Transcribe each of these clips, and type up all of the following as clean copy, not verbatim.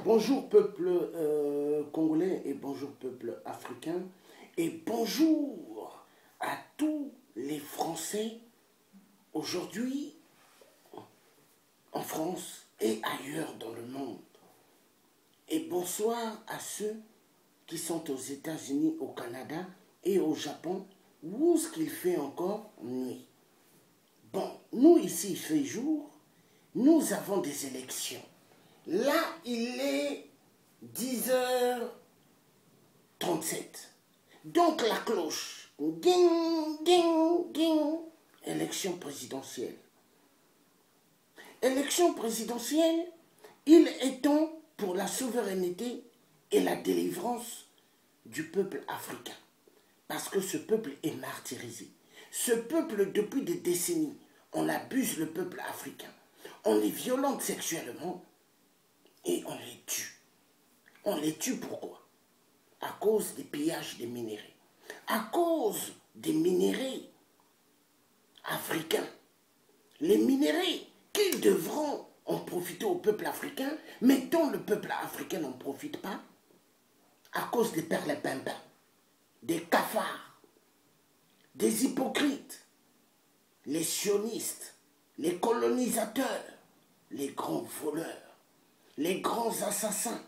Bonjour peuple congolais et bonjour peuple africain et bonjour à tous les Français aujourd'hui en France et ailleurs dans le monde. Et bonsoir à ceux qui sont aux États-Unis, au Canada et au Japon où ce qu'il fait encore nuit. Bon, nous ici il fait jour, nous avons des élections. Là, il est 10h37. Donc la cloche, ding, ding, ding, élection présidentielle. Élection présidentielle, il est temps pour la souveraineté et la délivrance du peuple africain. Parce que ce peuple est martyrisé. Ce peuple, depuis des décennies, on abuse le peuple africain. On les violente sexuellement et on les tue. On les tue pourquoi? À cause des pillages des minéraux. À cause des minéraux africains. Les minéraux qui devront en profiter au peuple africain, mais dont le peuple africain n'en profite pas, à cause des perles-pimpins, des cafards, des hypocrites, les sionistes, les colonisateurs, les grands voleurs, les grands assassins.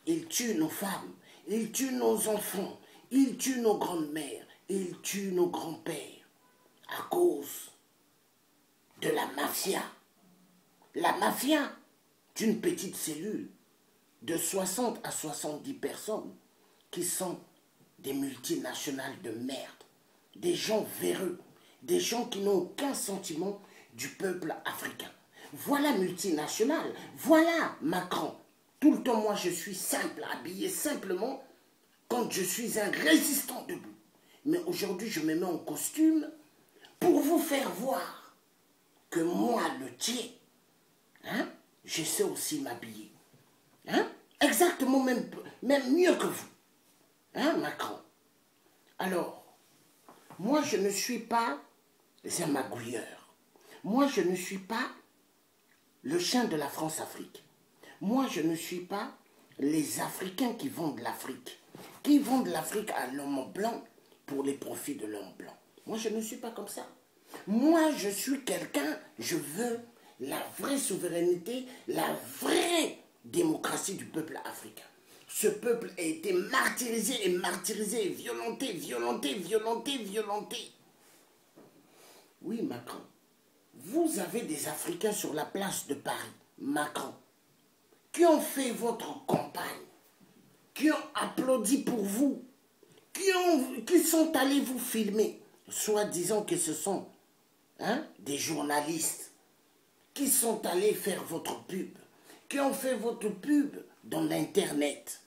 Ils tuent nos femmes, ils tuent nos enfants, ils tuent nos grandes-mères, ils tuent nos grands-pères à cause de la mafia. La mafia d'une petite cellule de 60 à 70 personnes qui sont des multinationales de merde, des gens véreux, des gens qui n'ont aucun sentiment du peuple africain. Voilà multinationale, voilà Macron. Tout le temps, moi, je suis simple, habillé simplement quand je suis un résistant debout. Mais aujourd'hui, je me mets en costume pour vous faire voir que moi, le tiers, hein, je sais aussi m'habiller. Hein? Exactement, même mieux que vous. Hein, Macron? Alors, moi, je ne suis pas un magouilleur. Moi, je ne suis pas le chien de la France-Afrique. Moi, je ne suis pas les Africains qui vendent l'Afrique. Qui vendent l'Afrique à l'homme blanc pour les profits de l'homme blanc. Moi, je ne suis pas comme ça. Moi, je suis quelqu'un, je veux la vraie souveraineté, la vraie démocratie du peuple africain. Ce peuple a été martyrisé et martyrisé, et violenté, violenté, violenté, violenté. Oui, Macron. Vous avez des Africains sur la place de Paris, Macron, qui ont fait votre campagne, qui ont applaudi pour vous, qui sont allés vous filmer, soi-disant que ce sont des journalistes, qui sont allés faire votre pub, qui ont fait votre pub dans l'Internet.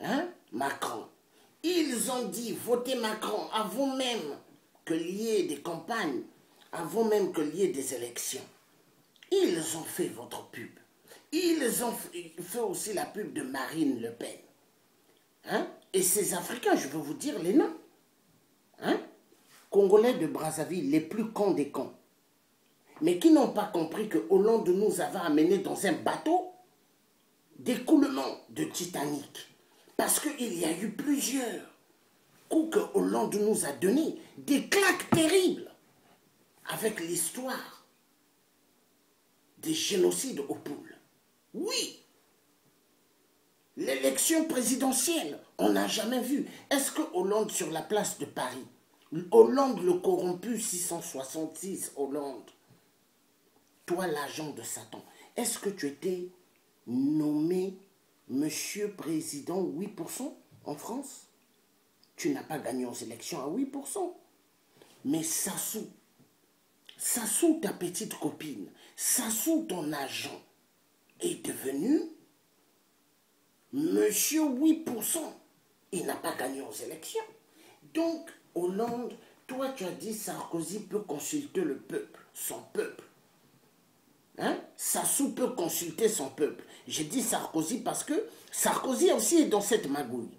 Hein, Macron. Ils ont dit, votez Macron avant même qu'il y ait des campagnes, avant même qu'il y ait des élections. Ils ont fait votre pub. Ils ont fait aussi la pub de Marine Le Pen. Hein? Et ces Africains, je veux vous dire les noms. Hein? Congolais de Brazzaville, les plus cons des cons. Mais qui n'ont pas compris que Hollande nous avait amenés dans un bateau d'écoulement de Titanic. Parce qu'il y a eu plusieurs coups que Hollande nous a donnés, des claques terribles, avec l'histoire des génocides aux poules. Oui, l'élection présidentielle, on n'a jamais vu. Est-ce que Hollande sur la place de Paris, Hollande le corrompu 666, Hollande, toi l'agent de Satan, est-ce que tu étais nommé Monsieur Président 8% en France? Tu n'as pas gagné aux élections à 8%. Mais Sassou, ta petite copine, Sassou, ton agent, est devenu Monsieur 8%. Il n'a pas gagné aux élections. Donc, Hollande, toi tu as dit Sarkozy peut consulter le peuple, son peuple. Hein? Sassou peut consulter son peuple. J'ai dit Sarkozy parce que Sarkozy aussi est dans cette magouille.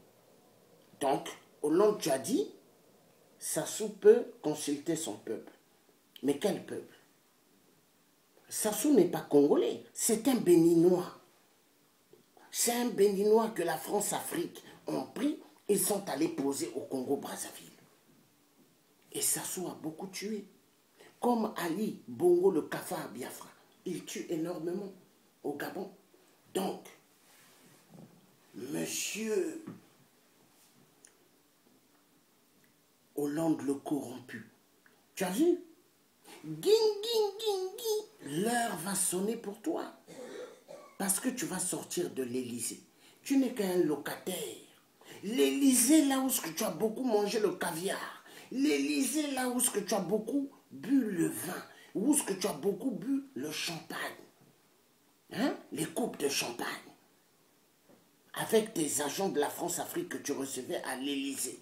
Donc, Hollande, tu as dit, Sassou peut consulter son peuple. Mais quel peuple? Sassou n'est pas congolais, c'est un béninois. C'est un Béninois que la France-Afrique ont pris. Ils sont allés poser au Congo-Brazzaville. Et Sassou a beaucoup tué. Comme Ali Bongo le Cafard Biafra. Il tue énormément au Gabon. Donc, monsieur Hollande le corrompu, tu as vu? Ging, ging, ging, ging. L'heure va sonner pour toi. Parce que tu vas sortir de l'Élysée. Tu n'es qu'un locataire. L'Élysée, là où tu as beaucoup mangé le caviar. L'Élysée, là où tu as beaucoup bu le vin. Où tu as beaucoup bu le champagne. Hein? Les coupes de champagne. Avec tes agents de la France-Afrique que tu recevais à l'Élysée.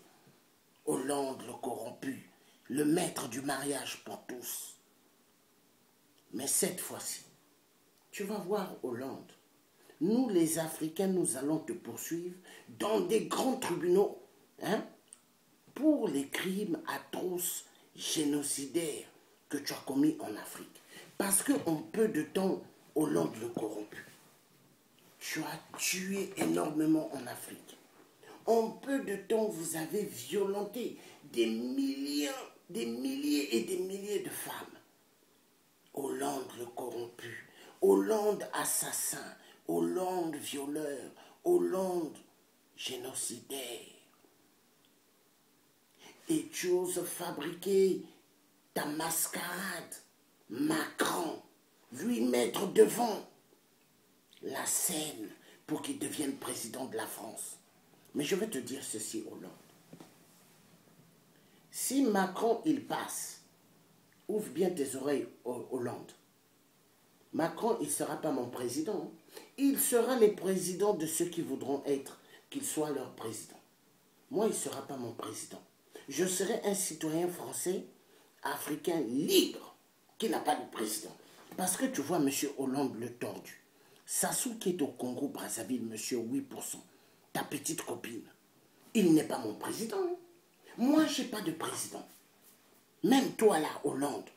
Hollande le corrompu. Le maître du mariage pour tous. Mais cette fois-ci, tu vas voir Hollande. Nous, les Africains, nous allons te poursuivre dans des grands tribunaux pour les crimes atroces, génocidaires que tu as commis en Afrique. Parce qu'en peu de temps, Hollande le corrompu, tu as tué énormément en Afrique. En peu de temps, vous avez violenté des milliers et des milliers de femmes. Hollande le corrompu, Hollande assassin, Hollande violeur, Hollande génocidaire. Et tu oses fabriquer ta mascarade, Macron, lui mettre devant la scène pour qu'il devienne président de la France. Mais je vais te dire ceci, Hollande. Si Macron, il passe, ouvre bien tes oreilles, Hollande. Macron, il ne sera pas mon président. Il sera le président de ceux qui voudront être, qu'il soit leur président. Moi, il ne sera pas mon président. Je serai un citoyen français, africain, libre, qui n'a pas de président. Parce que tu vois, M. Hollande le tordu, Sassou qui est au Congo-Brazzaville, M. 8%, ta petite copine, il n'est pas mon président. Moi, je n'ai pas de président. Même toi, là, Hollande,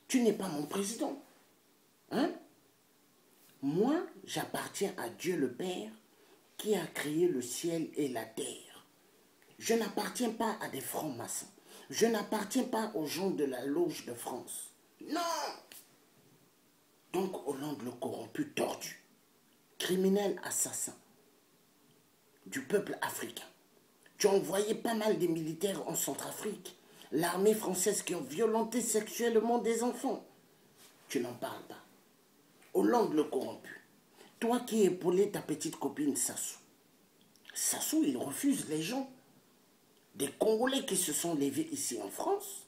tu n'es pas mon président. Hein? Moi, j'appartiens à Dieu le Père qui a créé le ciel et la terre. Je n'appartiens pas à des francs-maçons. Je n'appartiens pas aux gens de la loge de France. Non! Donc Hollande le corrompu, tordu, criminel, assassin du peuple africain. Tu as envoyé pas mal de militaires en Centrafrique. L'armée française qui a violenté sexuellement des enfants. Tu n'en parles pas. Hollande le corrompu. Toi qui épaulais ta petite copine Sassou. Sassou, il refuse les gens. Des Congolais qui se sont levés ici en France,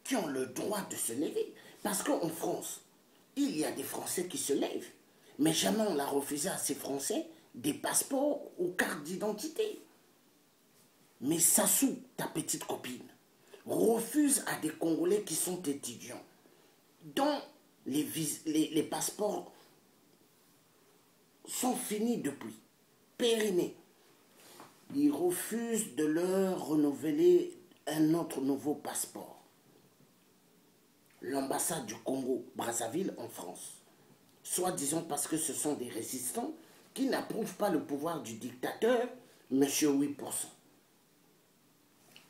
qui ont le droit de se lever. Parce qu'en France, il y a des Français qui se lèvent. Mais jamais on l'a refusé à ces Français des passeports ou cartes d'identité. Mais Sassou, ta petite copine, refuse à des Congolais qui sont étudiants, dont les passeports sont finis depuis, périmés. Il refuse de leur renouveler un autre nouveau passeport. L'ambassade du Congo-Brazzaville en France. Soit disons parce que ce sont des résistants qui n'approuvent pas le pouvoir du dictateur, M. 8%.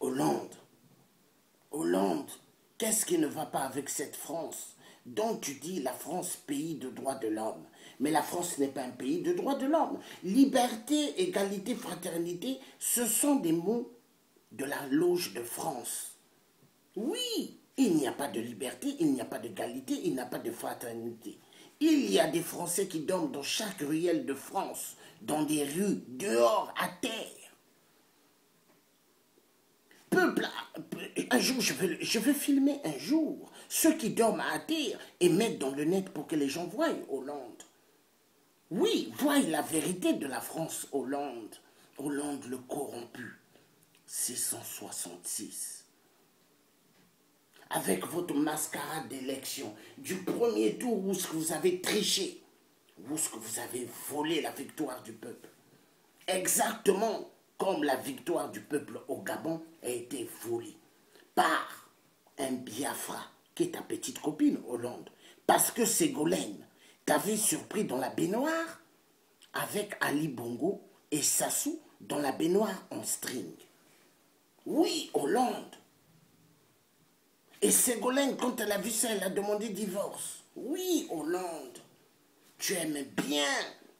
Hollande, qu'est-ce qui ne va pas avec cette France dont tu dis la France, pays de droits de l'homme? Mais la France n'est pas un pays de droits de l'homme. Liberté, égalité, fraternité, ce sont des mots de la loge de France. Oui, il n'y a pas de liberté, il n'y a pas d'égalité, il n'y a pas de fraternité. Il y a des Français qui dorment dans chaque ruelle de France, dans des rues, dehors, à terre. Peuple, un jour, je vais filmer un jour ceux qui dorment à terre et mettre dans le net pour que les gens voient Hollande. Oui, voient la vérité de la France, Hollande. Hollande le corrompu. 666. Avec votre mascarade d'élection, du premier tour où vous avez triché, où vous avez volé la victoire du peuple. Exactement comme la victoire du peuple au Gabon a été volée par un Biafra qui est ta petite copine Hollande. Parce que Ségolène t'avait surpris dans la baignoire avec Ali Bongo et Sassou dans la baignoire en string. Oui, Hollande. Et Ségolène, quand elle a vu ça, elle a demandé divorce. Oui, Hollande. Tu aimes bien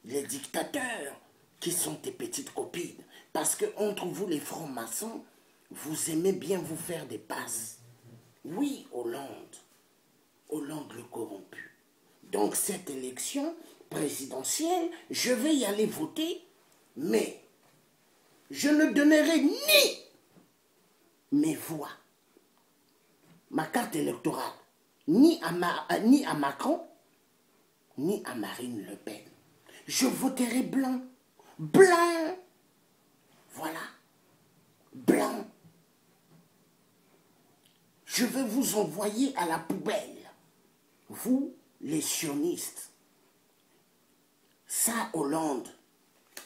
les dictateurs qui sont tes petites copines. Parce que entre vous, les francs-maçons, vous aimez bien vous faire des passes. Oui, Hollande. Hollande le corrompu. Donc cette élection présidentielle, je vais y aller voter, mais je ne donnerai ni mes voix, ma carte électorale, ni à Macron, ni à Marine Le Pen. Je voterai blanc. Blanc. Voilà. Blanc. Je vais vous envoyer à la poubelle. Vous, les sionistes. Ça, Hollande,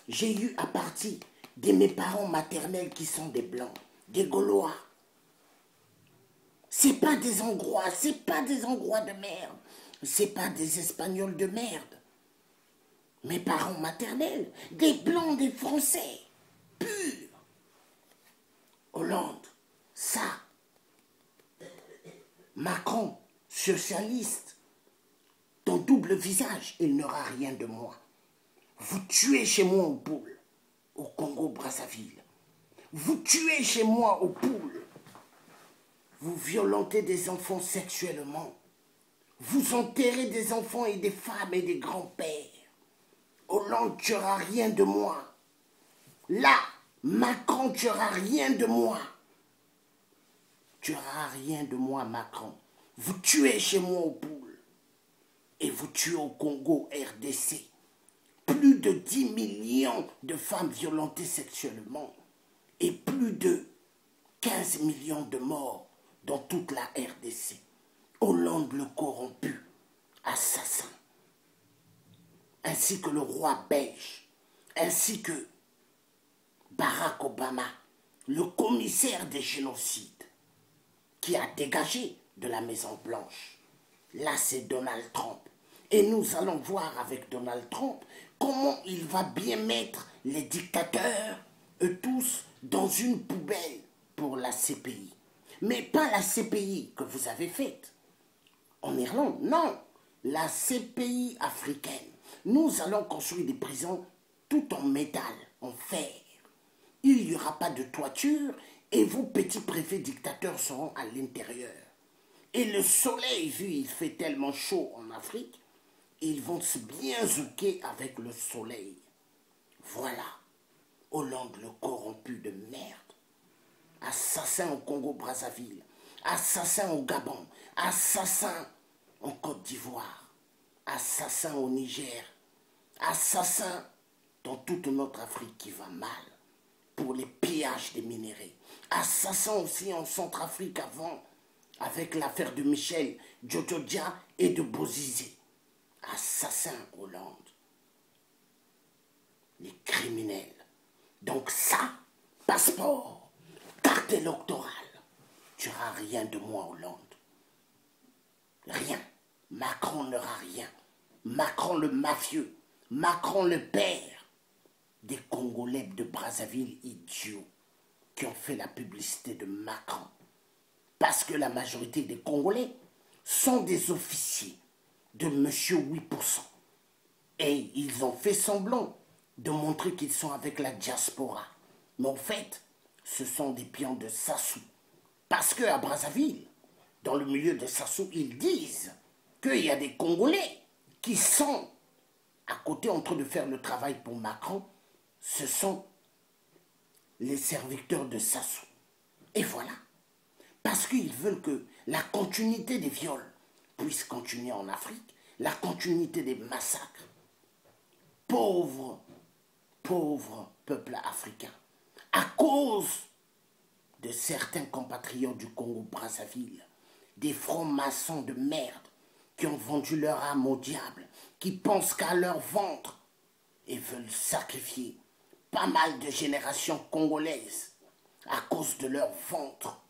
j'ai eu à partir de mes parents maternels qui sont des blancs, des Gaulois. C'est pas des Hongrois, c'est pas des Hongrois de merde, c'est pas des Espagnols de merde. Mes parents maternels, des blancs, des Français, purs. Hollande, ça. Macron, socialiste, ton double visage, il n'aura rien de moi. Vous tuez chez moi aux poules, au Congo-Brazzaville. Vous tuez chez moi aux poules. Vous violentez des enfants sexuellement. Vous enterrez des enfants et des femmes et des grands-pères. Hollande, tu n'auras rien de moi. Là, Macron, tu n'auras rien de moi. Tu n'auras rien de moi, Macron. Vous tuez chez moi aux poules. Et vous tuez au Congo, RDC. Plus de 10 millions de femmes violentées sexuellement. Et plus de 15 millions de morts dans toute la RDC. Hollande le corrompu, assassin. Ainsi que le roi belge. Ainsi que Barack Obama, le commissaire des génocides, qui a dégagé de la Maison Blanche. Là, c'est Donald Trump. Et nous allons voir avec Donald Trump comment il va bien mettre les dictateurs, eux tous, dans une poubelle pour la CPI. Mais pas la CPI que vous avez faite en Irlande, non. La CPI africaine. Nous allons construire des prisons tout en métal, en fer. Il n'y aura pas de toiture et vos petits préfets dictateurs seront à l'intérieur. Et le soleil, vu il fait tellement chaud en Afrique, ils vont se bien zouker avec le soleil. Voilà, Hollande le corrompu de merde. Assassin au Congo-Brazzaville, assassin au Gabon, assassin en Côte d'Ivoire, assassin au Niger, assassin dans toute notre Afrique qui va mal pour les pillages des minéraux, assassin aussi en Centrafrique avant avec l'affaire de Michel Djoudjodia et de Bozizé. Assassin Hollande. Les criminels. Donc ça, passeport, carte électorale. Tu n'auras rien de moi, Hollande. Rien. Macron n'aura rien. Macron le mafieux. Macron le père des Congolais de Brazzaville idiots qui ont fait la publicité de Macron. Parce que la majorité des Congolais sont des officiers de monsieur 8%. Et ils ont fait semblant de montrer qu'ils sont avec la diaspora. Mais en fait, ce sont des pions de Sassou. Parce qu'à Brazzaville, dans le milieu de Sassou, ils disent qu'il y a des Congolais qui sont à côté en train de faire le travail pour Macron. Ce sont les serviteurs de Sassou. Et voilà. Parce qu'ils veulent que la continuité des viols puisse continuer en Afrique, la continuité des massacres. Pauvre peuple africain. À cause de certains compatriotes du Congo-Brazzaville, des francs-maçons de merde qui ont vendu leur âme au diable, qui pensent qu'à leur ventre et veulent sacrifier pas mal de générations congolaises à cause de leur ventre,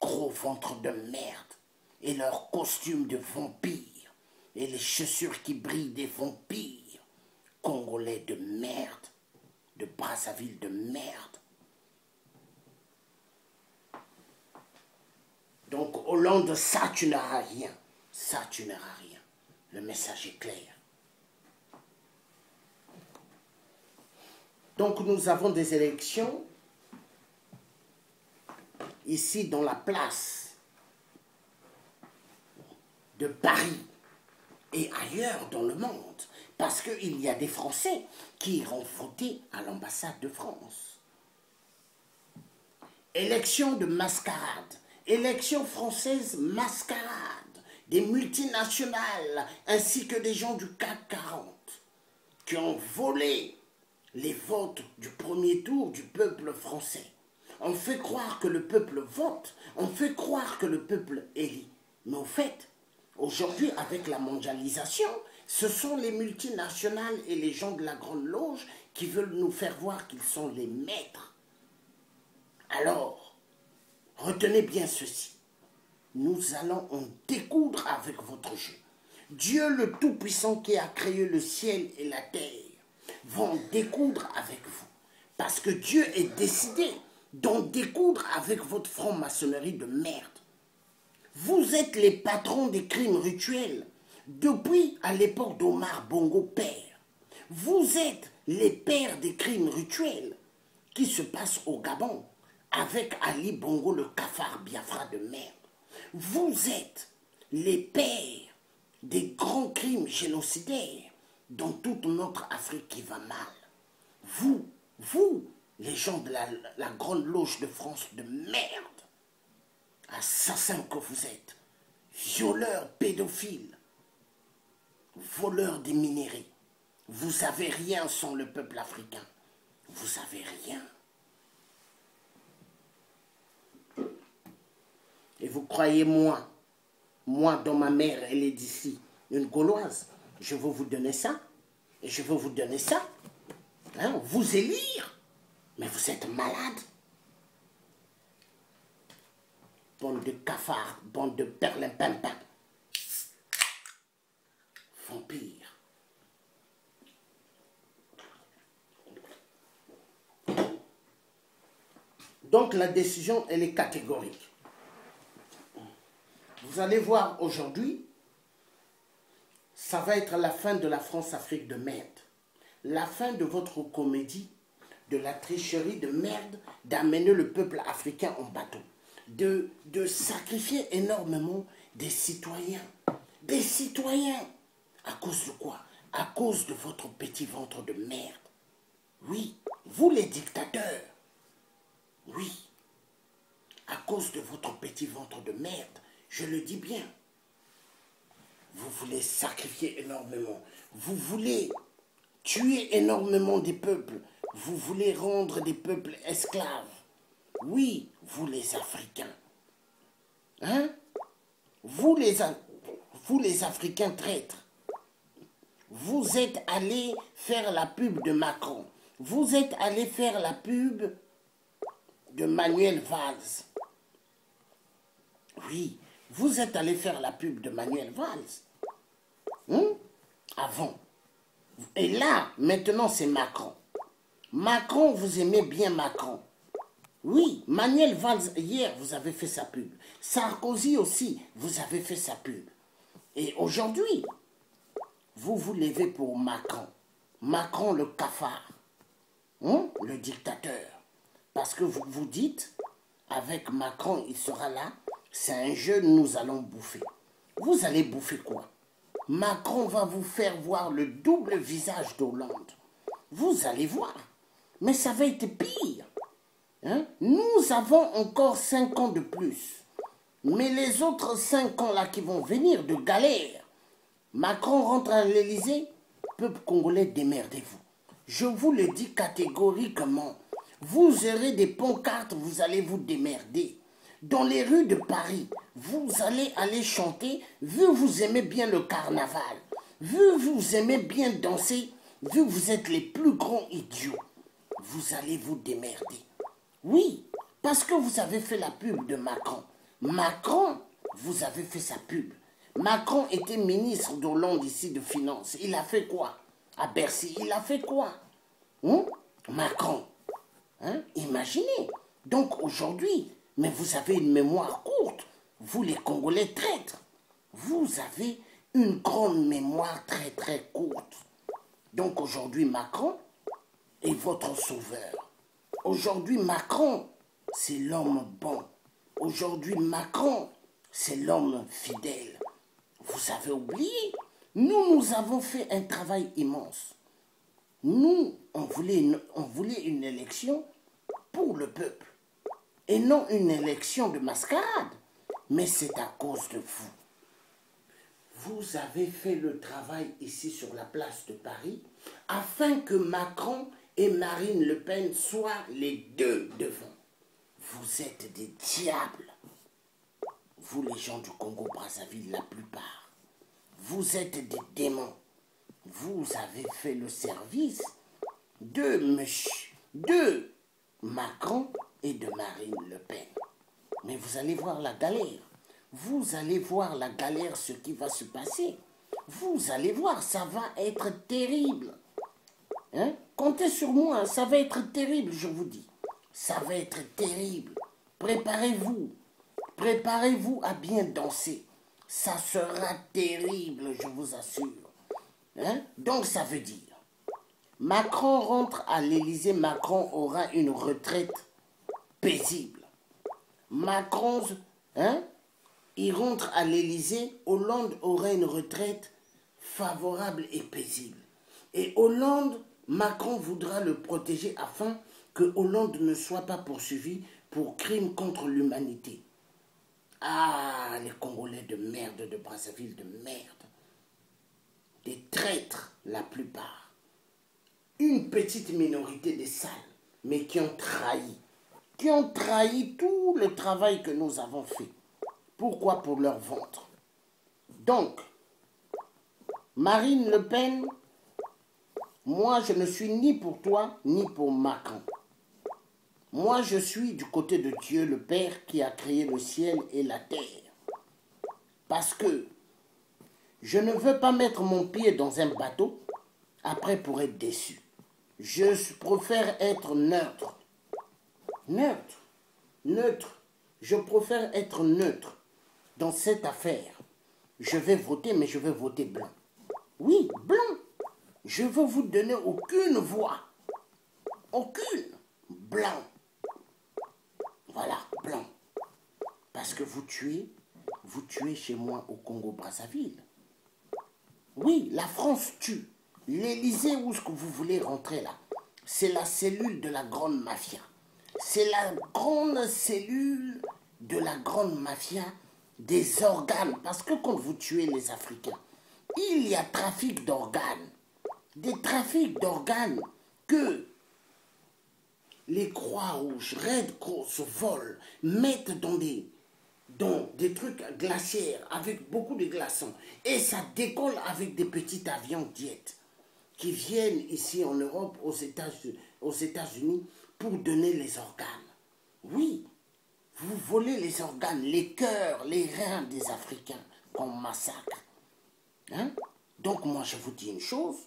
gros ventre de merde, et leurs costumes de vampires, et les chaussures qui brillent des vampires, Congolais de merde, de Brazzaville de merde. Donc Hollande, ça tu n'auras rien. Ça tu n'auras rien. Le message est clair. Donc nous avons des élections ici dans la place de Paris et ailleurs dans le monde, parce qu'il y a des Français qui iront voter à l'ambassade de France. Élection de mascarade, élection française mascarade, des multinationales ainsi que des gens du CAC 40 qui ont volé les votes du premier tour du peuple français. On fait croire que le peuple vote, on fait croire que le peuple élit. Mais au fait, aujourd'hui, avec la mondialisation, ce sont les multinationales et les gens de la Grande Loge qui veulent nous faire voir qu'ils sont les maîtres. Alors, retenez bien ceci. Nous allons en découdre avec votre jeu. Dieu le Tout-Puissant qui a créé le ciel et la terre va en découdre avec vous. Parce que Dieu est décidé d'en découdre avec votre franc-maçonnerie de merde. Vous êtes les patrons des crimes rituels depuis à l'époque d'Omar Bongo père. Vous êtes les pères des crimes rituels qui se passent au Gabon avec Ali Bongo le cafard Biafra de merde. Vous êtes les pères des grands crimes génocidaires dans toute notre Afrique qui va mal. Vous, les gens de la Grande Loge de France de merde, assassins que vous êtes, violeurs, pédophiles, voleurs des minerais, vous avez rien sans le peuple africain. Vous avez rien. Et vous croyez moi dont ma mère, elle est d'ici, une Gauloise, je veux vous donner ça, et je veux vous donner ça, hein, vous élire, mais vous êtes malade. Bande de cafards, bande de perlimpinpin, vampires. Donc la décision, elle est catégorique. Vous allez voir aujourd'hui, ça va être la fin de la France-Afrique de merde. La fin de votre comédie, de la tricherie de merde, d'amener le peuple africain en bateau. De sacrifier énormément des citoyens. Des citoyens. À cause de quoi? À cause de votre petit ventre de merde. Oui, vous les dictateurs. Oui. À cause de votre petit ventre de merde. Je le dis bien. Vous voulez sacrifier énormément. Vous voulez tuer énormément des peuples. Vous voulez rendre des peuples esclaves. Oui, vous les Africains. Hein? Vous les Africains traîtres. Vous êtes allés faire la pub de Macron. Vous êtes allés faire la pub de Manuel Valls. Oui. Vous êtes allé faire la pub de Manuel Valls. Avant. Et là, maintenant, c'est Macron. Macron, vous aimez bien Macron. Oui, Manuel Valls, hier, vous avez fait sa pub. Sarkozy aussi, vous avez fait sa pub. Et aujourd'hui, vous vous levez pour Macron. Macron, le cafard. Le dictateur. Parce que vous vous dites, avec Macron, il sera là. C'est un jeu, nous allons bouffer. Vous allez bouffer quoi? Macron va vous faire voir le double visage d'Hollande. Vous allez voir. Mais ça va être pire. Hein? Nous avons encore 5 ans de plus. Mais les autres 5 ans là qui vont venir de galère, Macron rentre à l'Élysée, peuple congolais, démerdez-vous. Je vous le dis catégoriquement. Vous aurez des pancartes, vous allez vous démerder. Dans les rues de Paris, vous allez aller chanter, vu vous aimez bien le carnaval, vu vous aimez bien danser, vu vous êtes les plus grands idiots, vous allez vous démerder. Oui, parce que vous avez fait la pub de Macron. Macron, vous avez fait sa pub. Macron était ministre d'Hollande ici de Finances. Il a fait quoi? à Bercy, il a fait quoi? Hein? Macron. Hein? Imaginez. Donc aujourd'hui, mais vous avez une mémoire courte. Vous les Congolais traîtres. Vous avez une grande mémoire très très courte. Donc aujourd'hui, Macron est votre sauveur. Aujourd'hui, Macron, c'est l'homme bon. Aujourd'hui, Macron, c'est l'homme fidèle. Vous avez oublié, nous avons fait un travail immense. Nous, on voulait une élection pour le peuple. Et non une élection de mascarade. Mais c'est à cause de vous. Vous avez fait le travail ici sur la place de Paris afin que Macron et Marine Le Pen soient les deux devant. Vous êtes des diables. Vous les gens du Congo-Brazzaville, la plupart. Vous êtes des démons. Vous avez fait le service de Macron et de Marine Le Pen. Mais vous allez voir la galère. Vous allez voir la galère, ce qui va se passer. Vous allez voir, ça va être terrible. Hein? Comptez sur moi, ça va être terrible, je vous dis. Ça va être terrible. Préparez-vous. Préparez-vous à bien danser. Ça sera terrible, je vous assure. Hein? Donc ça veut dire, Macron rentre à l'Élysée, Macron aura une retraite paisible. Macron, hein? Il rentre à l'Élysée, Hollande aura une retraite favorable et paisible. Et Hollande, Macron voudra le protéger afin que Hollande ne soit pas poursuivi pour crimes contre l'humanité. Ah, les Congolais de merde de Brazzaville, de merde. Des traîtres, la plupart. Une petite minorité des sales, mais qui ont trahi tout le travail que nous avons fait. Pourquoi? Pour leur ventre. Donc, Marine Le Pen, moi je ne suis ni pour toi, ni pour Macron. Moi je suis du côté de Dieu le Père qui a créé le ciel et la terre. Parce que je ne veux pas mettre mon pied dans un bateau après pour être déçu. Je préfère être neutre. Neutre. Neutre. Je préfère être neutre. Dans cette affaire, je vais voter, mais je vais voter blanc. Oui, blanc. Je veux vous donner aucune voix. Aucune. Blanc. Voilà, blanc. Parce que vous tuez chez moi au Congo-Brazzaville. Oui, la France tue. L'Élysée, où est-ce que vous voulez rentrer là? C'est la cellule de la grande mafia. C'est la grande cellule de la grande mafia des organes. Parce que quand vous tuez les Africains, il y a trafic d'organes. Des trafics d'organes que les Croix-Rouges, Red Cross volent, mettent dans des trucs glaciaires avec beaucoup de glaçons. Et ça décolle avec des petits avions diètes qui viennent ici en Europe, aux États-Unis, pour donner les organes. Oui, vous volez les organes, les cœurs, les reins des Africains qu'on massacre. Hein? Donc moi je vous dis une chose,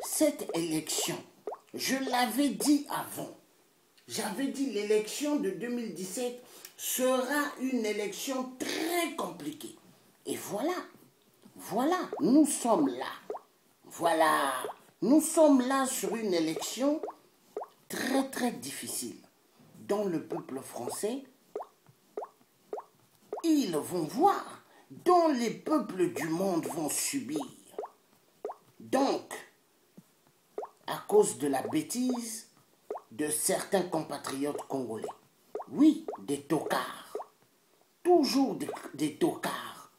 cette élection, je l'avais dit avant, j'avais dit l'élection de 2017 sera une élection très compliquée. Et voilà, nous sommes là. Voilà, nous sommes là sur une élection très très difficile, dont le peuple français, ils vont voir, dont les peuples du monde vont subir. Donc, à cause de la bêtise de certains compatriotes congolais, oui, des tocards, toujours des tocards,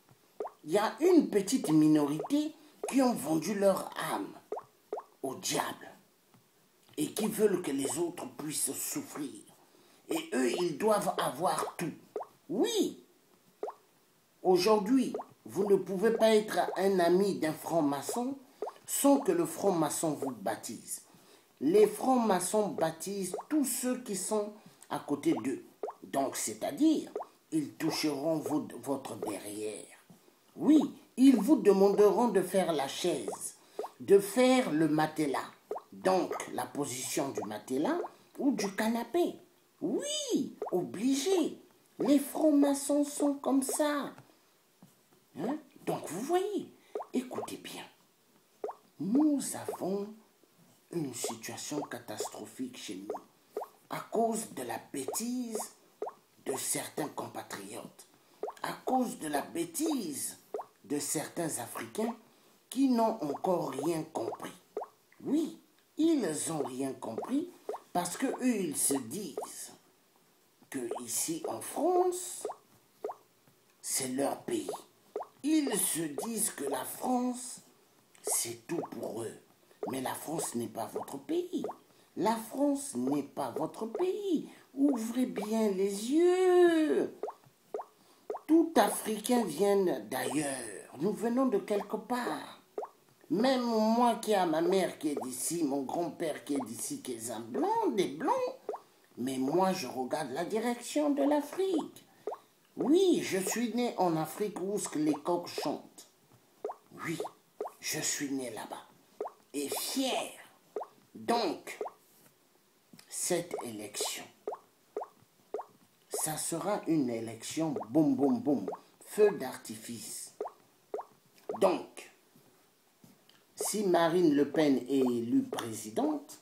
il y a une petite minorité qui ont vendu leur âme au diable et qui veulent que les autres puissent souffrir. Et eux, ils doivent avoir tout. Oui, aujourd'hui, vous ne pouvez pas être un ami d'un franc-maçon sans que le franc-maçon vous baptise. Les francs-maçons baptisent tous ceux qui sont à côté d'eux. Donc, c'est-à-dire, ils toucheront votre derrière. Oui, ils vous demanderont de faire la chaise. de faire le matelas. Donc, la position du matelas ou du canapé. Oui, obligé. Les francs-maçons sont comme ça. Hein? Donc, vous voyez, écoutez bien. Nous avons une situation catastrophique chez nous à cause de la bêtise de certains compatriotes, à cause de la bêtise de certains Africains qui n'ont encore rien compris. Oui, ils n'ont rien compris parce qu'eux, ils se disent que ici en France, c'est leur pays. Ils se disent que la France, c'est tout pour eux. Mais la France n'est pas votre pays. La France n'est pas votre pays. Ouvrez bien les yeux. Tout Africain vient d'ailleurs. Nous venons de quelque part. Même moi qui ai ma mère qui est d'ici, mon grand-père qui est d'ici, qui est un blanc, des blancs. Mais moi, je regarde la direction de l'Afrique. Oui, je suis né en Afrique où les coqs chantent. Oui, je suis né là-bas. Et fier. Donc, cette élection, ça sera une élection boum, boum, boum, feu d'artifice. Donc, si Marine Le Pen est élue présidente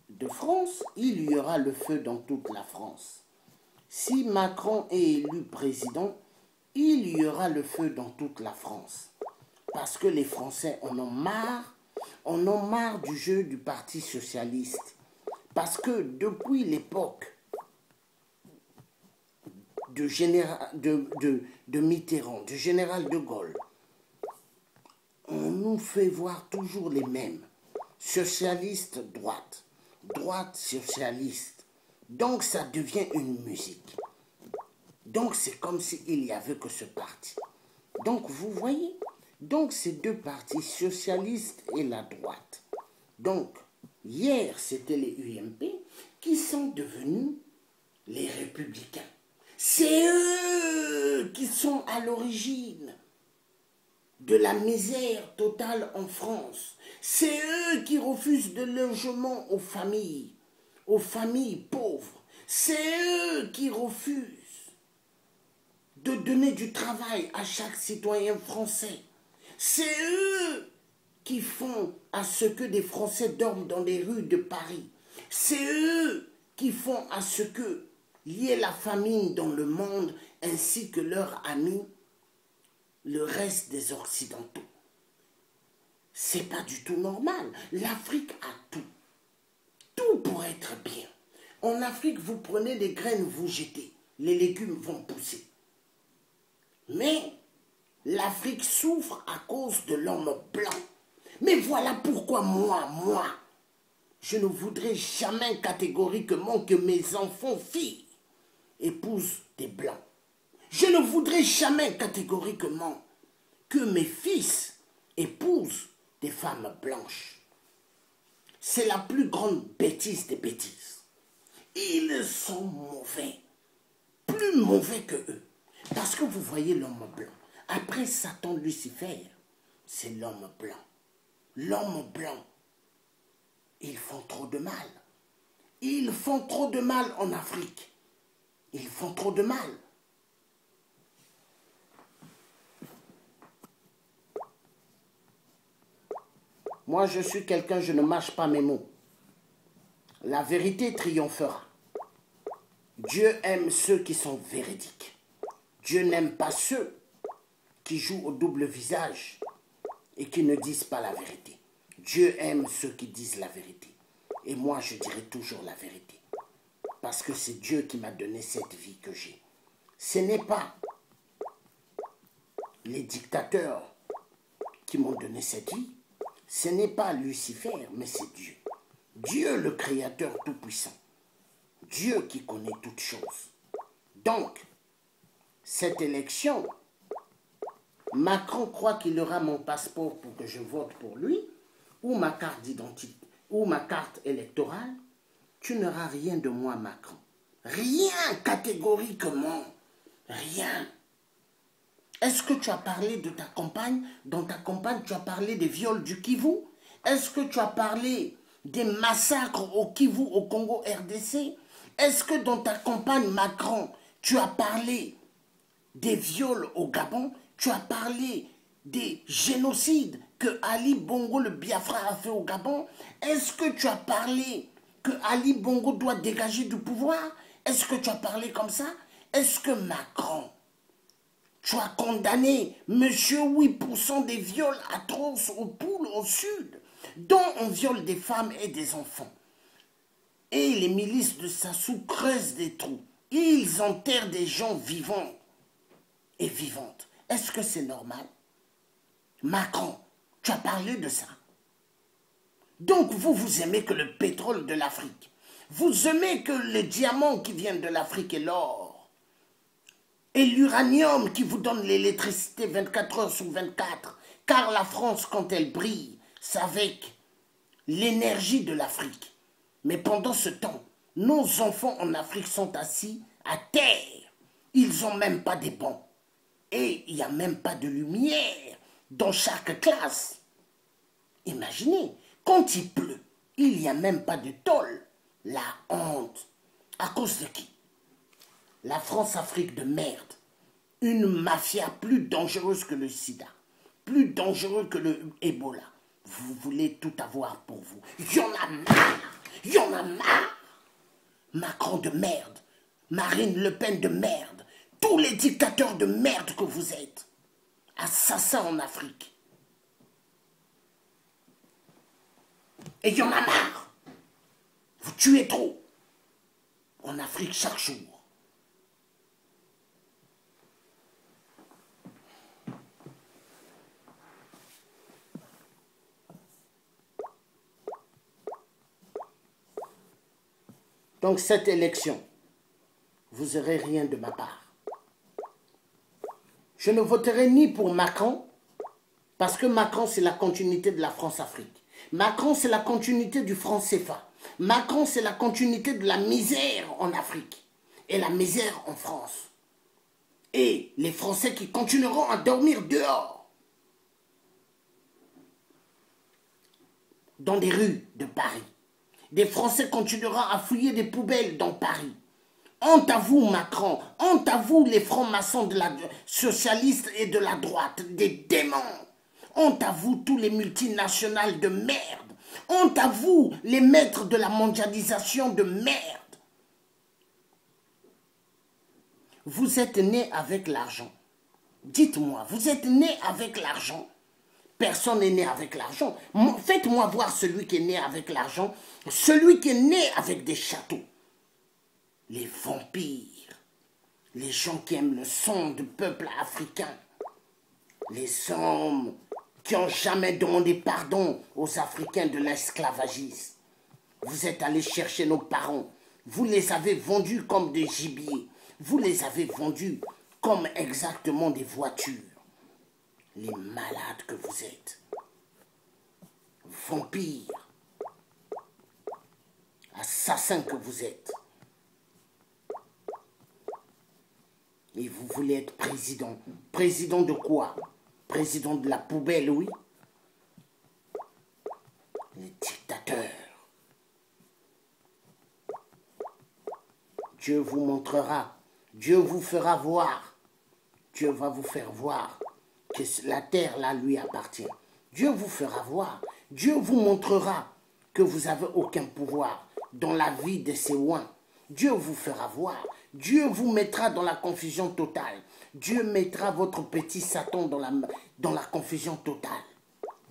de France, il y aura le feu dans toute la France. Si Macron est élu président, il y aura le feu dans toute la France. Parce que les Français en ont marre du jeu du Parti socialiste. Parce que depuis l'époque de Mitterrand, du général de Gaulle, on nous fait voir toujours les mêmes. Socialiste, droite. Droite, socialiste. Donc ça devient une musique. Donc c'est comme s'il n'y avait que ce parti. Donc vous voyez, donc ces deux partis, socialistes et la droite. Donc hier c'était les UMP qui sont devenus les républicains. C'est eux qui sont à l'origine de la misère totale en France. C'est eux qui refusent de logement aux familles pauvres. C'est eux qui refusent de donner du travail à chaque citoyen français. C'est eux qui font à ce que des Français dorment dans les rues de Paris. C'est eux qui font à ce que il y ait la famine dans le monde ainsi que leurs amis, le reste des Occidentaux. C'est pas du tout normal. L'Afrique a tout. Tout pour être bien. En Afrique, vous prenez des graines, vous jetez. Les légumes vont pousser. Mais l'Afrique souffre à cause de l'homme blanc. Mais voilà pourquoi moi, je ne voudrais jamais catégoriquement que mes enfants filles épousent des blancs. Je ne voudrais jamais catégoriquement que mes fils épousent des femmes blanches. C'est la plus grande bêtise des bêtises. Ils sont mauvais, plus mauvais que eux. Parce que vous voyez l'homme blanc. Après Satan Lucifer, c'est l'homme blanc. L'homme blanc, ils font trop de mal. Ils font trop de mal en Afrique. Ils font trop de mal. Moi, je suis quelqu'un, je ne mâche pas mes mots. La vérité triomphera. Dieu aime ceux qui sont véridiques. Dieu n'aime pas ceux qui jouent au double visage et qui ne disent pas la vérité. Dieu aime ceux qui disent la vérité. Et moi, je dirai toujours la vérité. Parce que c'est Dieu qui m'a donné cette vie que j'ai. Ce n'est pas les dictateurs qui m'ont donné cette vie. Ce n'est pas Lucifer, mais c'est Dieu. Dieu le Créateur Tout-Puissant. Dieu qui connaît toutes choses. Donc, cette élection, Macron croit qu'il aura mon passeport pour que je vote pour lui, ou ma carte d'identité, ou ma carte électorale. Tu n'auras rien de moi, Macron. Rien, catégoriquement. Rien. Est-ce que tu as parlé de ta campagne? Dans ta campagne, tu as parlé des viols du Kivu? Est-ce que tu as parlé des massacres au Kivu, au Congo RDC? Est-ce que dans ta campagne, Macron, tu as parlé des viols au Gabon? Tu as parlé des génocides que Ali Bongo le Biafra a fait au Gabon? Est-ce que tu as parlé que Ali Bongo doit dégager du pouvoir? Est-ce que tu as parlé comme ça? Est-ce que Macron, tu as condamné monsieur 8% des viols atroces au pôle au sud, dont on viole des femmes et des enfants? Et les milices de Sassou creusent des trous. Ils enterrent des gens vivants et vivantes. Est-ce que c'est normal? Macron, tu as parlé de ça. Donc vous aimez que le pétrole de l'Afrique. Vous aimez que les diamants qui viennent de l'Afrique et l'or. Et l'uranium qui vous donne l'électricité 24 heures sur 24. Car la France, quand elle brille, c'est avec l'énergie de l'Afrique. Mais pendant ce temps, nos enfants en Afrique sont assis à terre. Ils n'ont même pas des bancs. Et il n'y a même pas de lumière dans chaque classe. Imaginez, quand il pleut, il n'y a même pas de tôle. La honte. À cause de qui? La France-Afrique de merde. Une mafia plus dangereuse que le sida. Plus dangereux que le Ebola. Vous voulez tout avoir pour vous. Il y en a marre. Il y en a marre. Macron de merde. Marine Le Pen de merde. Tous les dictateurs de merde que vous êtes. Assassins en Afrique. Et il y en a marre. Vous tuez trop. En Afrique chaque jour. Donc cette élection, vous n'aurez rien de ma part. Je ne voterai ni pour Macron, parce que Macron c'est la continuité de la France-Afrique. Macron c'est la continuité du franc CFA. Macron c'est la continuité de la misère en Afrique et la misère en France. Et les Français qui continueront à dormir dehors, dans des rues de Paris. Des Français continueront à fouiller des poubelles dans Paris. Honte à vous, Macron. Honte à vous, les francs-maçons de la socialistes et de la droite, des démons. Honte à vous, tous les multinationales de merde. Honte à vous, les maîtres de la mondialisation de merde. Vous êtes nés avec l'argent. Dites-moi, vous êtes nés avec l'argent? Personne n'est né avec l'argent. Faites-moi voir celui qui est né avec l'argent, celui qui est né avec des châteaux. Les vampires, les gens qui aiment le sang du peuple africain, les hommes qui n'ont jamais demandé pardon aux Africains de l'esclavagisme. Vous êtes allés chercher nos parents, vous les avez vendus comme des gibiers, vous les avez vendus comme exactement des voitures. Les malades que vous êtes, vampires, assassins que vous êtes. Et vous voulez être président. Président de quoi? Président de la poubelle, oui. Les dictateurs. Dieu vous montrera. Dieu vous fera voir. Dieu va vous faire voir que la terre, là, lui appartient. Dieu vous fera voir. Dieu vous montrera que vous n'avez aucun pouvoir dans la vie de ces oins. Dieu vous fera voir. Dieu vous mettra dans la confusion totale. Dieu mettra votre petit Satan dans la confusion totale.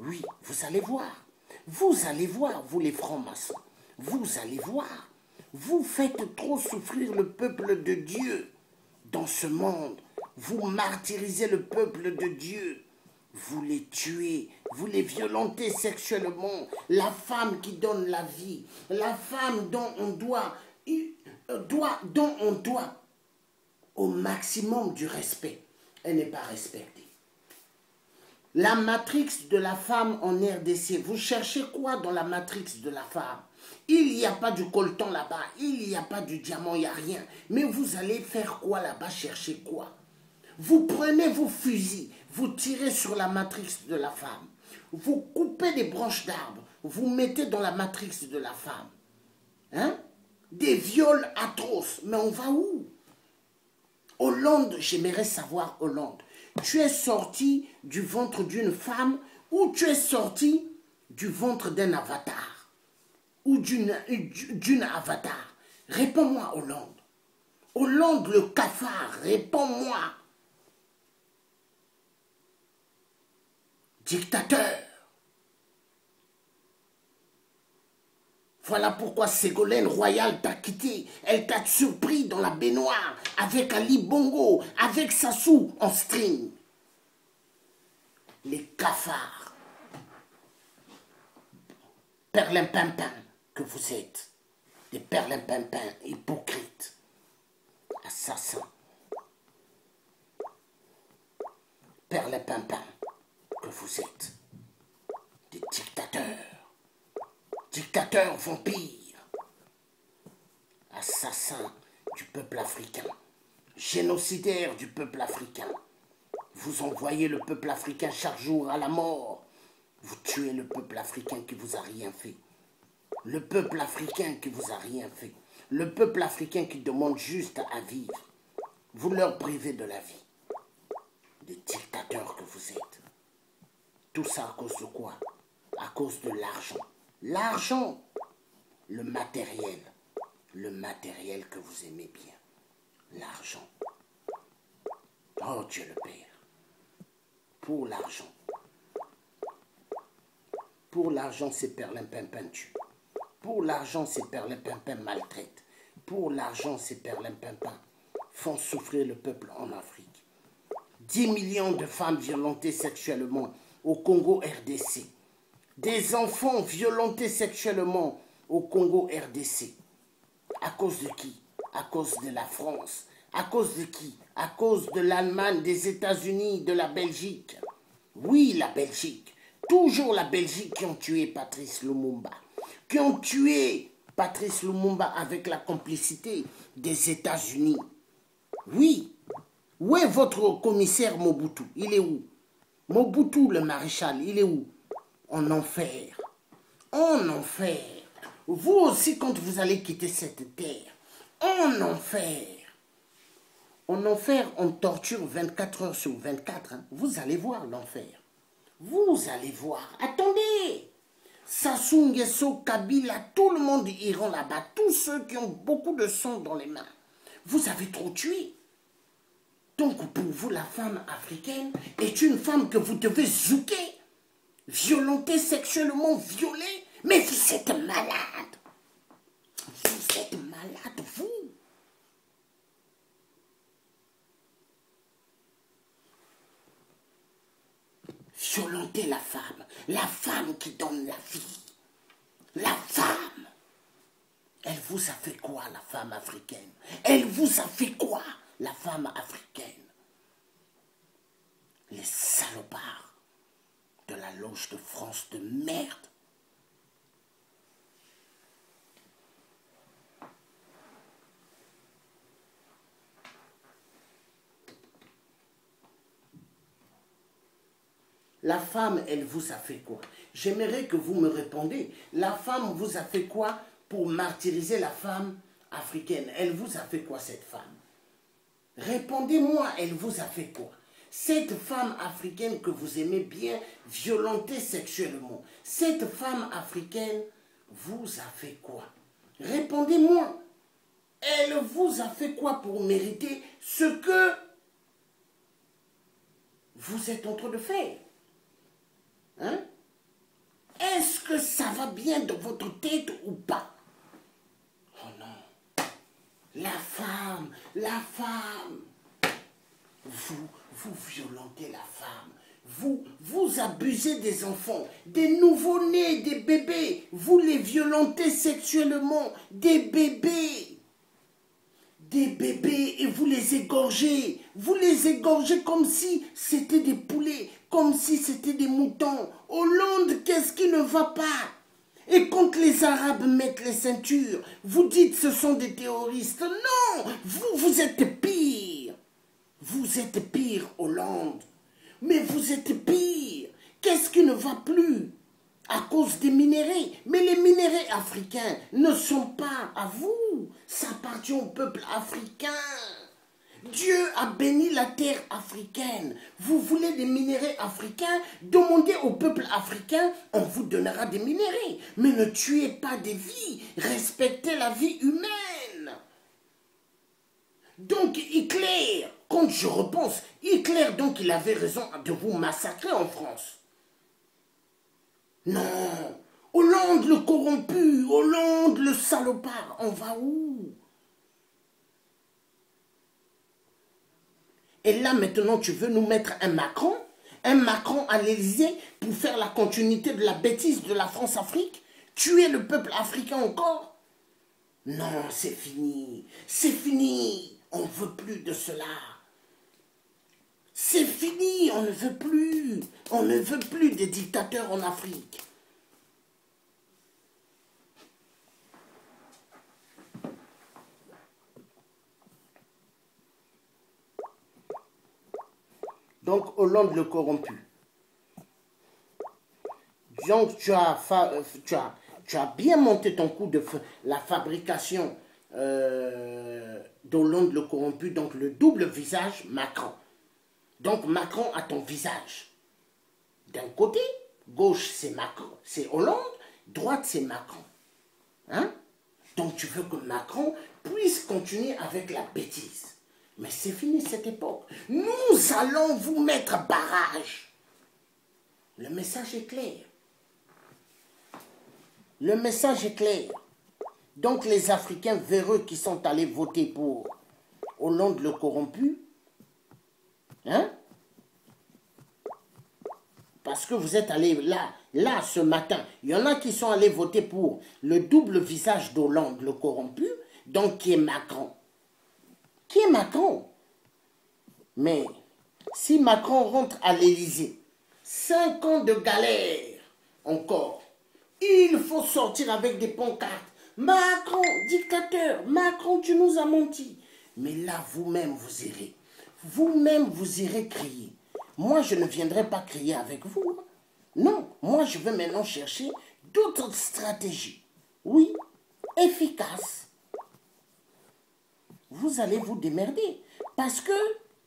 Oui, vous allez voir. Vous allez voir, vous les francs-maçons. Vous allez voir. Vous faites trop souffrir le peuple de Dieu dans ce monde. Vous martyrisez le peuple de Dieu. Vous les tuez, vous les violentez sexuellement. La femme qui donne la vie, la femme dont on doit au maximum du respect, elle n'est pas respectée. La matrix de la femme en RDC, vous cherchez quoi dans la matrix de la femme? Il n'y a pas du coltan là-bas, il n'y a pas du diamant, il n'y a rien. Mais vous allez faire quoi là-bas, chercher quoi? Vous prenez vos fusils, vous tirez sur la matrice de la femme. Vous coupez des branches d'arbres, vous mettez dans la matrice de la femme. Hein? Des viols atroces. Mais on va où? Hollande, j'aimerais savoir, Hollande, tu es sorti du ventre d'une femme ou tu es sorti du ventre d'un avatar? Ou d'une avatar? Réponds-moi, Hollande. Hollande, le cafard, réponds-moi. Dictateur. Voilà pourquoi Ségolène Royal t'a quitté. Elle t'a surpris dans la baignoire avec Ali Bongo, avec Sassou en string. Les cafards. Perlimpinpin que vous êtes. Des perlimpinpins hypocrites. Assassins. Perlimpinpin que vous êtes. Des dictateurs. Dictateurs vampires, assassins du peuple africain, génocidaires du peuple africain. Vous envoyez le peuple africain chaque jour à la mort. Vous tuez le peuple africain qui vous a rien fait. Le peuple africain qui vous a rien fait. Le peuple africain qui demande juste à vivre. Vous leur privez de la vie. Des dictateurs que vous êtes. Tout ça à cause de quoi? À cause de l'argent. L'argent, le matériel que vous aimez bien, l'argent. Oh Dieu le Père, pour l'argent c'est Perlimpinpin tue, pour l'argent c'est Perlimpinpin maltraite, pour l'argent c'est Perlimpinpin font souffrir le peuple en Afrique. 10 millions de femmes violentées sexuellement au Congo RDC. Des enfants violentés sexuellement au Congo RDC. À cause de qui? À cause de la France. À cause de qui? À cause de l'Allemagne, des États-Unis, de la Belgique. Oui, la Belgique. Toujours la Belgique qui ont tué Patrice Lumumba. Qui ont tué Patrice Lumumba avec la complicité des États-Unis. Oui. Où est votre commissaire Mobutu? Il est où? Mobutu, le maréchal, il est où? En enfer. En enfer. Vous aussi, quand vous allez quitter cette terre, en enfer. En enfer, on torture 24 heures sur 24. Hein. Vous allez voir l'enfer. Vous allez voir. Attendez. Sassou Nguesso, Kabila, tout le monde ira là-bas. Tous ceux qui ont beaucoup de sang dans les mains. Vous avez trop tué. Donc, pour vous, la femme africaine est une femme que vous devez zouker. Violenter sexuellement, violer. Mais vous êtes malade. Vous êtes malade, vous. Violenter la femme qui donne la vie. La femme. Elle vous a fait quoi, la femme africaine? Elle vous a fait quoi, la femme africaine? Les salopards de la loge de France de merde. La femme, elle vous a fait quoi? J'aimerais que vous me répondiez. La femme vous a fait quoi pour martyriser la femme africaine? Elle vous a fait quoi, cette femme? Répondez-moi, elle vous a fait quoi? Cette femme africaine que vous aimez bien violenter sexuellement, cette femme africaine vous a fait quoi? Répondez-moi. Elle vous a fait quoi pour mériter ce que vous êtes en train de faire? Hein? Est-ce que ça va bien dans votre tête ou pas? Oh non. La femme. Vous violentez la femme. Vous abusez des enfants, des nouveau-nés, des bébés. Vous les violentez sexuellement, des bébés. Des bébés et vous les égorgez. Vous les égorgez comme si c'était des poulets, comme si c'était des moutons. Hollande, qu'est-ce qui ne va pas? Et quand les Arabes mettent les ceintures, vous dites ce sont des terroristes. Non, vous êtes pire. Vous êtes pire, Hollande. Mais vous êtes pire. Qu'est-ce qui ne va plus? À cause des minéraux. Mais les minéraux africains ne sont pas à vous. Ça appartient au peuple africain. Dieu a béni la terre africaine. Vous voulez des minéraux africains? Demandez au peuple africain, on vous donnera des minéraux. Mais ne tuez pas des vies. Respectez la vie humaine. Donc Hitler, quand je repense, Hitler, donc il avait raison de vous massacrer en France. Non, Hollande le corrompu, Hollande le salopard, on va où? Et là maintenant tu veux nous mettre un Macron à l'Élysée pour faire la continuité de la bêtise de la France-Afrique? Tuer le peuple africain encore? Non, c'est fini, on ne veut plus de cela. C'est fini, on ne veut plus des dictateurs en Afrique. Donc Hollande le corrompu. Donc tu as bien monté ton coup de la fabrication d'Hollande le corrompu, donc le double visage Macron. Donc Macron a ton visage. D'un côté, gauche c'est Macron, c'est Hollande, droite c'est Macron. Hein? Donc tu veux que Macron puisse continuer avec la bêtise. Mais c'est fini cette époque. Nous allons vous mettre barrage. Le message est clair. Le message est clair. Donc les Africains véreux qui sont allés voter pour Hollande le corrompu, hein? Parce que vous êtes allés là ce matin, il y en a qui sont allés voter pour le double visage d'Hollande le corrompu, donc qui est Macron. Qui est Macron? Mais si Macron rentre à l'Élysée, 5 ans de galère encore, il faut sortir avec des pancartes. Macron, dictateur, Macron, tu nous as menti. Mais là, vous-même, vous irez. Vous-même, vous irez crier. Moi, je ne viendrai pas crier avec vous. Non, moi, je vais maintenant chercher d'autres stratégies. Oui, efficaces. Vous allez vous démerder. Parce que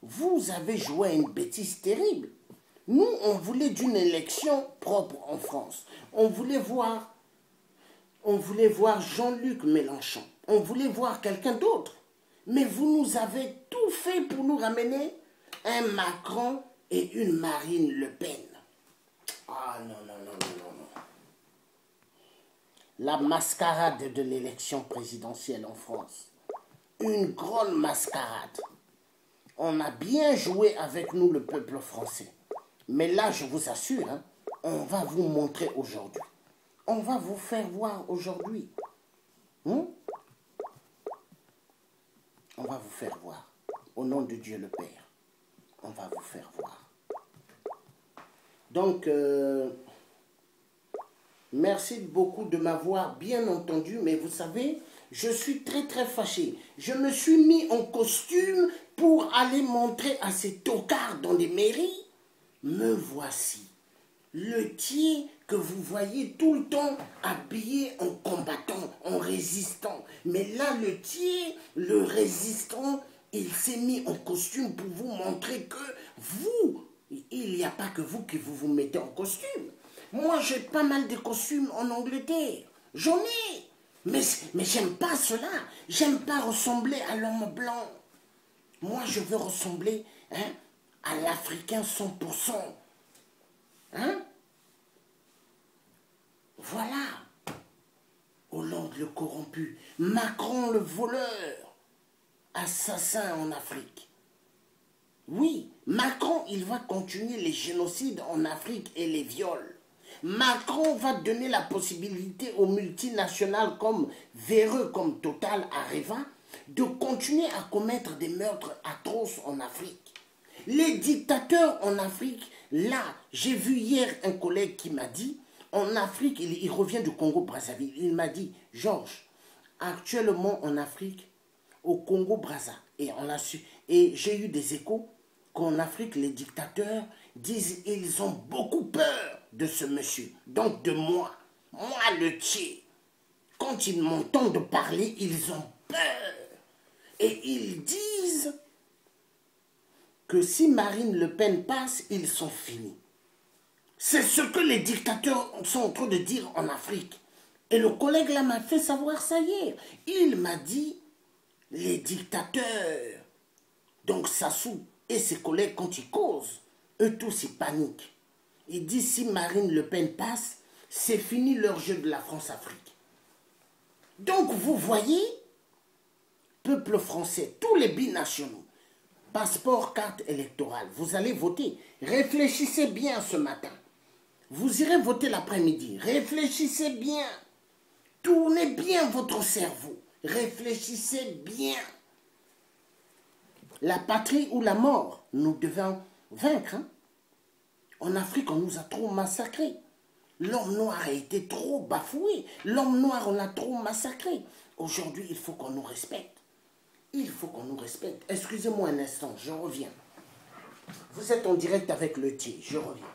vous avez joué à une bêtise terrible. Nous, on voulait d'une élection propre en France. On voulait voir Jean-Luc Mélenchon. On voulait voir quelqu'un d'autre. Mais vous nous avez tout fait pour nous ramener un Macron et une Marine Le Pen. Ah non, non, non, non, non, non. La mascarade de l'élection présidentielle en France. Une grande mascarade. On a bien joué avec nous, le peuple français. Mais là, je vous assure, hein, on va vous montrer aujourd'hui. On va vous faire voir aujourd'hui. On va vous faire voir. Au nom de Dieu le Père. On va vous faire voir. Donc, merci beaucoup de m'avoir bien entendu. Mais vous savez, je suis très très fâché. Je me suis mis en costume pour aller montrer à ces tocards dans les mairies. Me voici. Le tiers que vous voyez tout le temps habillé en combattant, en résistant. Mais là, le tiers, le résistant, il s'est mis en costume pour vous montrer que vous, il n'y a pas que vous qui vous mettez en costume. Moi, j'ai pas mal de costumes en Angleterre. J'en ai. Mais j'aime pas cela. J'aime pas ressembler à l'homme blanc. Moi, je veux ressembler à l'Africain 100%. Hein? Voilà. Hollande le corrompu. Macron le voleur. Assassin en Afrique. Oui, Macron, il va continuer les génocides en Afrique et les viols. Macron va donner la possibilité aux multinationales comme Véreux, comme Total, Areva, de continuer à commettre des meurtres atroces en Afrique. Les dictateurs en Afrique, là, j'ai vu hier un collègue qui m'a dit, en Afrique, il revient du Congo-Brazzaville, il m'a dit, Georges, actuellement en Afrique, au Congo-Brazza, et j'ai eu des échos, qu'en Afrique, les dictateurs disent ils ont beaucoup peur de ce monsieur, donc de moi. Moi, le Tché. Quand ils m'entendent parler, ils ont peur. Et ils disent que si Marine Le Pen passe, ils sont finis. C'est ce que les dictateurs sont en train de dire en Afrique. Et le collègue là m'a fait savoir ça hier. Il m'a dit, les dictateurs, donc Sassou et ses collègues, quand ils causent, eux tous ils paniquent. Ils disent si Marine Le Pen passe, c'est fini leur jeu de la France-Afrique. Donc vous voyez, peuple français, tous les binationaux, passeport, carte électorale, vous allez voter. Réfléchissez bien ce matin. Vous irez voter l'après-midi. Réfléchissez bien. Tournez bien votre cerveau. Réfléchissez bien. La patrie ou la mort, nous devons vaincre. Hein? En Afrique, on nous a trop massacrés. L'homme noir a été trop bafoué. L'homme noir, on l'a trop massacré. Aujourd'hui, il faut qu'on nous respecte. Il faut qu'on nous respecte. Excusez-moi un instant, je reviens. Vous êtes en direct avec le Thier, je reviens.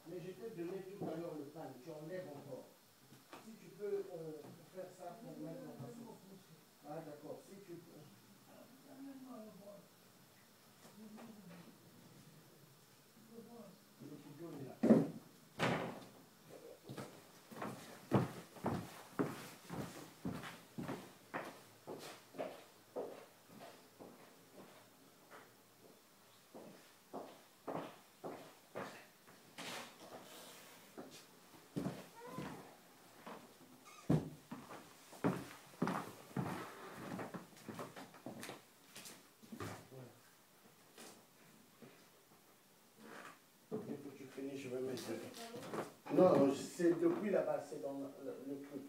Mais je t'ai donné tout à l'heure le pan, tu enlèves encore. Si tu peux faire ça pour mettre en place. Ah d'accord, si tu peux. Le couteau est là. Je vais mettre. Non, c'est depuis là-bas, c'est dans le truc.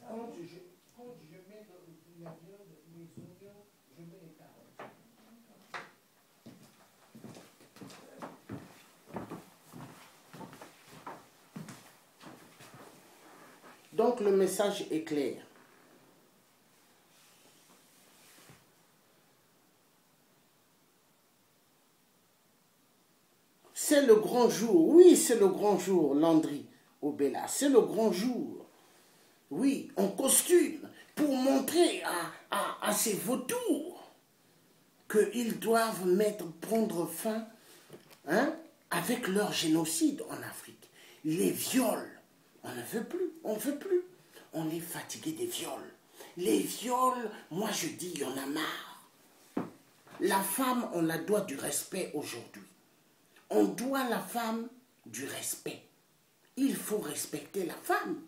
Quand je mets la viande, les oignons, je mets les carottes. Donc le message est clair. C'est le grand jour. Oui, c'est le grand jour, Landry Obella. C'est le grand jour. Oui, en costume, pour montrer à ces vautours qu'ils doivent prendre fin avec leur génocide en Afrique. Les viols, on ne veut plus, on ne veut plus. On est fatigué des viols. Les viols, moi je dis, il y en a marre. La femme, on la doit du respect aujourd'hui. On doit la femme du respect. Il faut respecter la femme.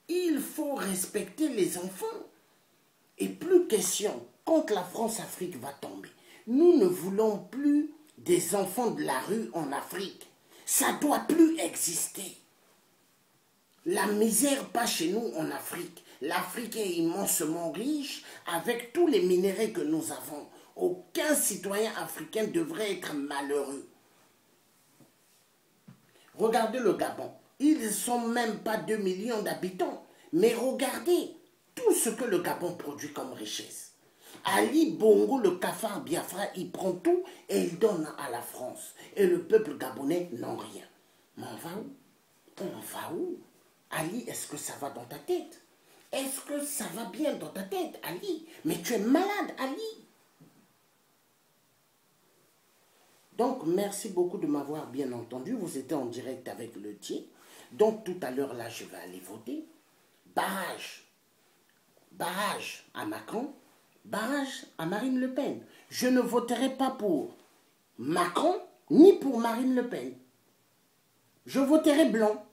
Il faut respecter les enfants. Et plus question, quand la France-Afrique va tomber, nous ne voulons plus des enfants de la rue en Afrique. Ça ne doit plus exister. La misère pas chez nous en Afrique. L'Afrique est immensement riche avec tous les minéraux que nous avons. Aucun citoyen africain devrait être malheureux. Regardez le Gabon. Ils ne sont même pas 2 millions d'habitants. Mais regardez tout ce que le Gabon produit comme richesse. Ali Bongo, le cafard Biafra, il prend tout et il donne à la France. Et le peuple gabonais n'en rien. Mais on va où? On va où? Ali, est-ce que ça va dans ta tête? Est-ce que ça va bien dans ta tête, Ali? Mais tu es malade, Ali. Donc, merci beaucoup de m'avoir bien entendu. Vous étiez en direct avec le TIE. Donc, tout à l'heure, là, je vais aller voter. Barrage. Barrage à Macron. Barrage à Marine Le Pen. Je ne voterai pas pour Macron ni pour Marine Le Pen. Je voterai blanc.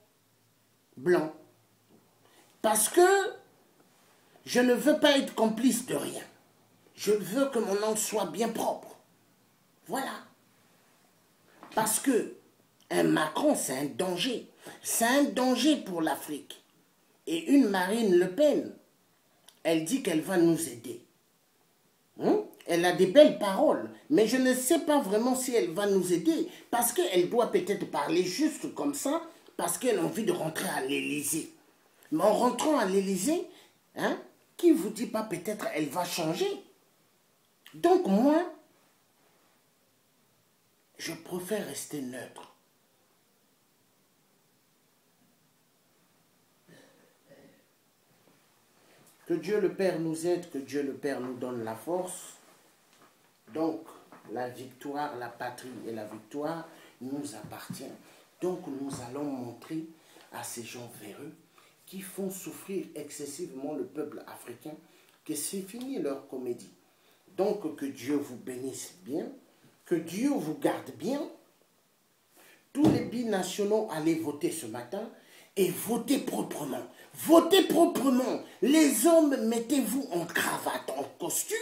Blanc. Parce que je ne veux pas être complice de rien. Je veux que mon nom soit bien propre. Voilà. Parce que un Macron, c'est un danger. C'est un danger pour l'Afrique. Et une Marine Le Pen, elle dit qu'elle va nous aider. Elle a des belles paroles, mais je ne sais pas vraiment si elle va nous aider, parce qu'elle doit peut-être parler juste comme ça, parce qu'elle a envie de rentrer à l'Élysée. Mais en rentrant à l'Élysée, qui vous dit pas peut-être elle va changer? Donc moi, je préfère rester neutre. Que Dieu le Père nous aide, que Dieu le Père nous donne la force. Donc, la victoire, la patrie et la victoire nous appartiennent. Donc, nous allons montrer à ces gens véreux qui font souffrir excessivement le peuple africain que c'est fini leur comédie. Donc, que Dieu vous bénisse bien, que Dieu vous garde bien. Tous les binationaux, allez voter ce matin et votez proprement. Votez proprement. Les hommes, mettez-vous en cravate, en costume.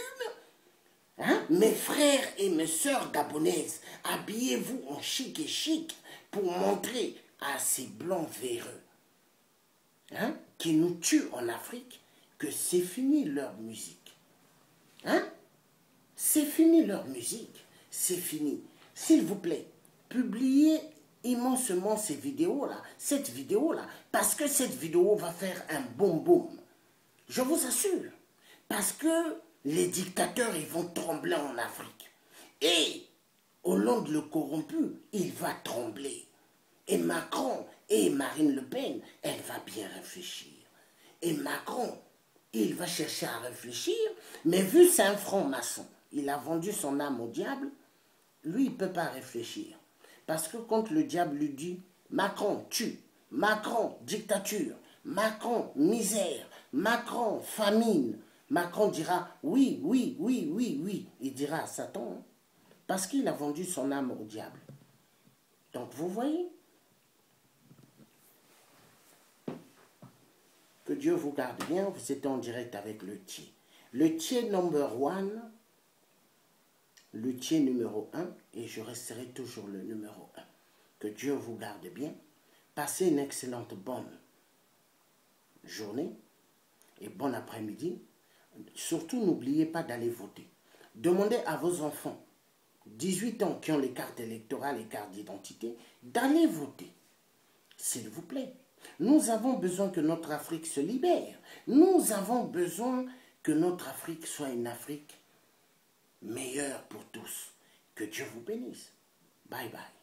Mes frères et mes sœurs gabonaises, habillez-vous en chic et chic pour montrer à ces blancs véreux qui nous tuent en Afrique que c'est fini leur musique. C'est fini leur musique. C'est fini. S'il vous plaît, publiez immensément ces vidéos-là, cette vidéo-là, parce que cette vidéo va faire un boum boum. Je vous assure. Parce que les dictateurs, ils vont trembler en Afrique. Et Hollande le corrompu, il va trembler. Et Macron et Marine Le Pen, elle va bien réfléchir. Et Macron, il va chercher à réfléchir, mais vu c'est un franc-maçon, il a vendu son âme au diable, lui, il ne peut pas réfléchir. Parce que quand le diable lui dit, Macron tue, Macron dictature, Macron misère, Macron famine, Macron dira, oui, oui, oui, oui, oui. Il dira à Satan, parce qu'il a vendu son âme au diable. Donc vous voyez, que Dieu vous garde bien, vous êtes en direct avec le TIE. Le TIE number 1, le TIE numéro 1, et je resterai toujours le numéro 1. Que Dieu vous garde bien. Passez une excellente bonne journée et bon après-midi. Surtout, n'oubliez pas d'aller voter. Demandez à vos enfants, 18 ans, qui ont les cartes électorales et cartes d'identité, d'aller voter. S'il vous plaît. Nous avons besoin que notre Afrique se libère. Nous avons besoin que notre Afrique soit une Afrique meilleure pour tous. Que Dieu vous bénisse. Bye bye.